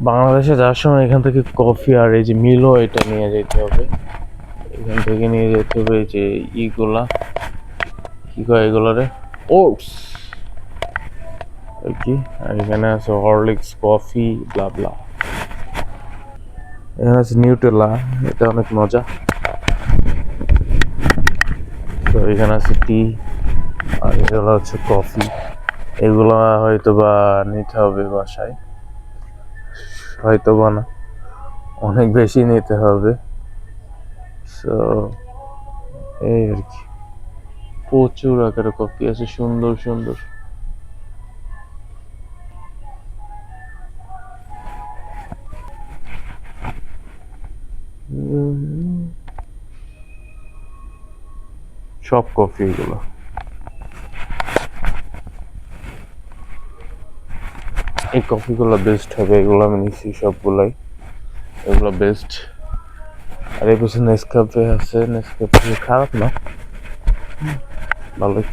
বাংলাদেশে যাওয়ার সময় এখান থেকে কফি আর এই যে মিলো এটা নিয়ে যেতে হবে। এখান থেকে নিয়ে যেতে হবে এই যে ইগুলা, কি কয় এগুলারে, ওটস আর কি। আর এখানে আছে হরলিক্স, কফি, ব্লা ব্লা। এখানে আছে নিউটেলা, এটা অনেক মজা। তো এখানে আছে টি, আর এগুলো হচ্ছে কফি। এগুলো হয়তো বা নিতে হবে বাসায়, হয়তো বা না, অনেক বেশি নিতে হবে। সো এই আর কি, প্রচুর আকারে কফি আছে, সুন্দর সুন্দর। সব কফি এগুলো। এই কফিগুলো বেস্ট হবে, এগুলো আমি নিচ্ছি সবগুলাই, এগুলো বেস্ট। আর এই পাশে নেসক্যাফে আছে, নেসক্যাফে খারাপ না, ভালোই।